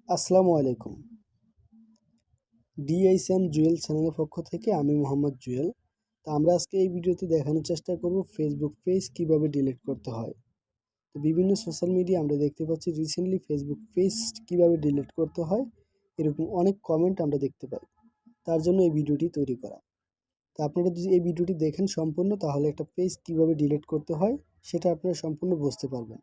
আসসালামু আলাইকুম। DHM-JUYEL চ্যানেলের পক্ষ থেকে আমি মোহাম্মদ জুয়েল। তো আমরা আজকে এই ভিডিওতে দেখানোর চেষ্টা করব ফেসবুক পেজ কিভাবে ডিলিট করতে হয়। তো বিভিন্ন সোশ্যাল মিডিয়া আমরা দেখতে পাচ্ছি রিসেন্টলি ফেসবুক পেজ কিভাবে ডিলিট করতে হয় এরকম অনেক কমেন্ট আমরা দেখতে পাই। তার জন্য এই ভিডিওটি তৈরি করা। তো আপনারা যদি এই ভিডিওটি দেখেন সম্পূর্ণ, তাহলে একটা পেজ কিভাবে ডিলিট করতে হয় সেটা আপনারা সম্পূর্ণ বুঝতে পারবেন।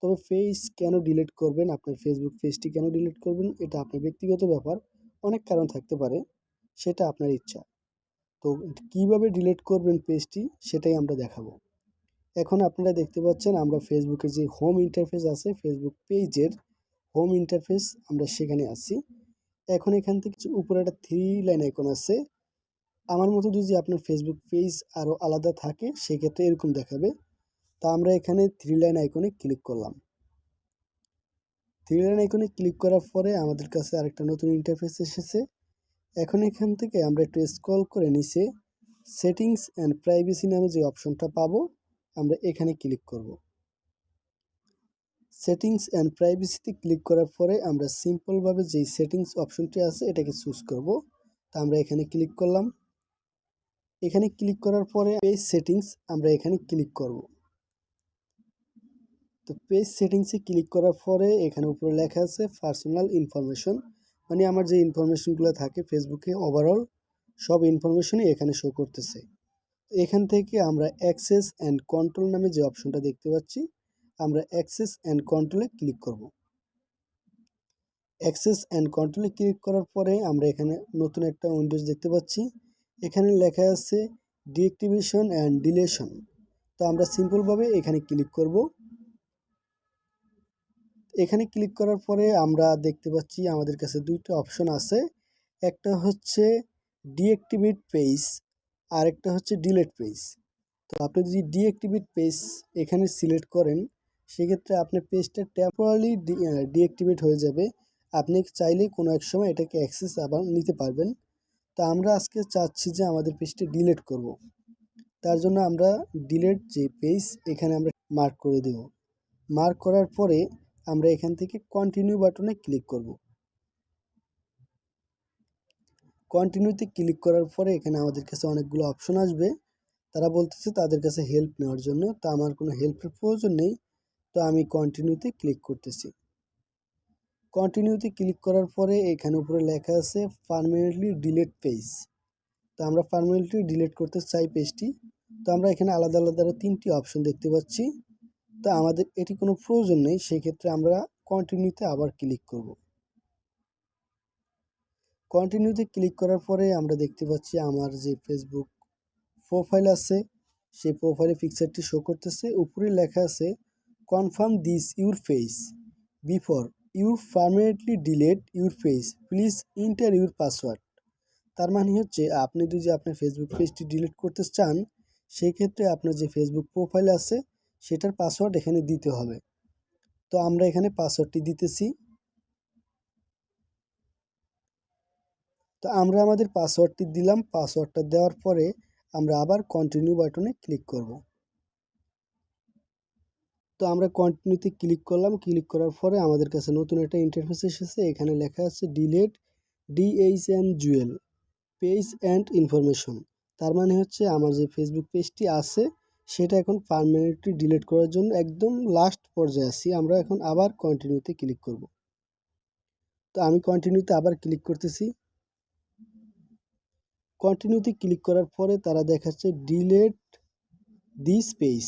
তবে পেজ কেন ডিলিট করবেন, আপনার ফেসবুক পেজটি কেন ডিলিট করবেন, এটা আপনার ব্যক্তিগত ব্যাপার। অনেক কারণ থাকতে পারে, সেটা আপনার ইচ্ছা। তো কিভাবে ডিলিট করবেন পেজটি সেটাই আমরা দেখাবো। এখন আপনারা দেখতে পাচ্ছেন আমরা ফেসবুকের যে হোম ইন্টারফেস আছে, ফেসবুক পেজের হোম ইন্টারফেস আমরা সেখানে আছি। এখন এখান থেকে উপরে একটা 3 লাইন আইকন আছে। আমার মতো যদি আপনার ফেসবুক পেজ আরও আলাদা থাকে সেক্ষেত্রে এরকম দেখাবে। তা আমরা এখানে 3 লাইন আইকনে ক্লিক করলাম। 3 লাইন আইকনে ক্লিক করার পরে আমাদের কাছে আরেকটা নতুন ইন্টারফেস এসেছে। এখন এখান থেকে আমরা একটু স্ক্রল করে নিচে সেটিংস অ্যান্ড প্রাইভেসি নামে যে অপশনটা পাবো, আমরা এখানে ক্লিক করব। সেটিংস অ্যান্ড প্রাইভেসিতে ক্লিক করার পরে আমরা সিম্পলভাবে যেই সেটিংস অপশনটি আছে এটাকে চুজ করব। তা আমরা এখানে ক্লিক করলাম। এখানে ক্লিক করার পরে পেজ সেটিংস আমরা এখানে ক্লিক করব। তো পেজ সেটিংসে ক্লিক করার পরে এখানে উপরে লেখা আছে পার্সোনাল ইনফরমেশন, মানে আমার যে ইনফরমেশনগুলো থাকে ফেসবুকে ওভারঅল সব ইনফরমেশনই এখানে শো করতেছে। এখান থেকে আমরা অ্যাক্সেস অ্যান্ড কন্ট্রোল নামে যে অপশনটা দেখতে পাচ্ছি, আমরা অ্যাক্সেস অ্যান্ড কন্ট্রোলে ক্লিক করব। অ্যাক্সেস অ্যান্ড কন্ট্রোলে ক্লিক করার পরে আমরা এখানে নতুন একটা উইন্ডোজ দেখতে পাচ্ছি। এখানে লেখা আছে ডিঅ্যাক্টিভেশন অ্যান্ড ডিলেশন। তো আমরা সিম্পলভাবে এখানে ক্লিক করব। এখানে ক্লিক করার পরে আমরা দেখতে পাচ্ছি আমাদের কাছে দুইটা অপশন আছে। একটা হচ্ছে ডিঅ্যাক্টিভেট পেজ, আর একটা হচ্ছে ডিলিট পেজ। তো আপনি যদি ডিঅ্যাক্টিভেট পেজ এখানে সিলেক্ট করেন সেক্ষেত্রে আপনার পেজটা টেম্পোরারি ডিঅ্যাক্টিভেট হয়ে যাবে। আপনি চাইলে কোনো এক সময় এটাকে অ্যাক্সেস আবার নিতে পারবেন। তা আমরা আজকে চাচ্ছি যে আমাদের পেজটি ডিলিট করব। তার জন্য আমরা ডিলিট যে পেজ এখানে আমরা মার্ক করে দেব। মার্ক করার পরে আমরা এখান থেকে কন্টিনিউ বাটনে ক্লিক করব। কন্টিনিউতে ক্লিক করার পরে এখানে আমাদের কাছে অনেকগুলো অপশন আসবে। তারা বলতেছে তাদের কাছে হেল্প নেওয়ার জন্য। তো আমার কোনো হেল্পের প্রয়োজন নেই, তো আমি কন্টিনিউতে ক্লিক করতেছি। কন্টিনিউতে ক্লিক করার পরে এখানে উপরে লেখা আছে পার্মানেন্টলি ডিলিট পেজ। তো আমরা পার্মানেন্টলি ডিলিট করতে চাই পেজটি। তো আমরা এখানে আলাদা আলাদা আরও 3টি অপশন দেখতে পাচ্ছি। তো আমাদের এটি কোনো প্রয়োজন নেই, সেক্ষেত্রে আমরা কন্টিনিউতে আবার ক্লিক করব। কন্টিনিউতে ক্লিক করার পরে আমরা দেখতে পাচ্ছি আমার যে ফেসবুক প্রোফাইল আছে সেই প্রোফাইলে পিকচারটি শো করতেছে। উপরে লেখা আছে confirm this your page before you permanently delete your page, please enter your password. তার মানে হচ্ছে আপনি যদি আপনার ফেসবুক পেজটি ডিলিট করতে চান সেই ক্ষেত্রে আপনার যে ফেসবুক প্রোফাইল আছে সেটার পাসওয়ার্ড এখানে দিতে হবে। তো আমরা এখানে পাসওয়ার্ডটি দিতেছি। তো আমরা আমাদের পাসওয়ার্ডটি দিলাম। পাসওয়ার্ডটা দেওয়ার পরে আমরা আবার কন্টিনিউ বাটনে ক্লিক করব। তো আমরা কন্টিনিউতে ক্লিক করলাম। ক্লিক করার পরে আমাদের কাছে নতুন একটা ইন্টারফেস এসেছে। এখানে লেখা আছে delete DHM-JUYEL page and information. তার মানে হচ্ছে আমার যে ফেসবুক পেজটি আছে সেটা এখন পার্মানেন্টলি ডিলিট করার জন্য একদম লাস্ট পর্যায়ে আছি। আমরা এখন আবার কন্টিনিউতে ক্লিক করব। তো আমি কন্টিনিউতে আবার ক্লিক করতেছি। কন্টিনিউতে ক্লিক করার পরে তারা দেখাচ্ছে ডিলিট দিস পেজ।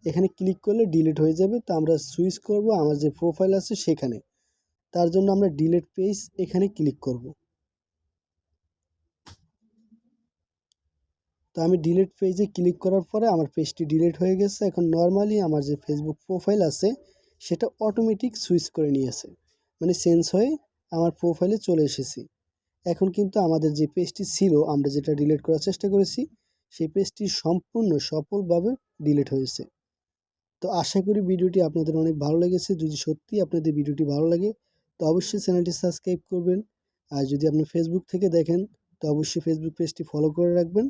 এখানে ক্লিক করলে ডিলিট হয়ে যাবে। তো আমরা সুইচ করব আমার যে প্রোফাইল আছে সেখানে। তার জন্য আমরা ডিলিট পেজ এখানে ক্লিক করব। তো আমি ডিলিট পেজে ক্লিক করার পরে আমার পেজটি ডিলিট হয়ে গেছে। এখন নর্মালি আমার যে ফেসবুক প্রোফাইল আছে সেটা অটোমেটিক সুইচ করে নিয়েছে, মানে চেঞ্জ হয়ে আমার প্রোফাইলে চলে এসেছি। এখন কিন্তু আমাদের যে পেজটি ছিল আমরা যেটা ডিলিট করার চেষ্টা করেছি সেই পেজটি সম্পূর্ণ সফলভাবে ডিলিট হয়েছে। তো আশা করি ভিডিওটি আপনাদের অনেক ভালো লেগেছে। যদি সত্যি আপনাদের ভিডিওটি ভালো লাগে তো অবশ্যই চ্যানেলটি সাবস্ক্রাইব করবেন। আর যদি আপনি ফেসবুক থেকে দেখেন তো অবশ্যই ফেসবুক পেজটি ফলো করে রাখবেন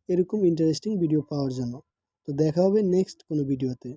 এরকম ইন্টারেস্টিং ভিডিও পাওয়ার জন্য। তো দেখা হবে নেক্সট কোনো ভিডিওতে।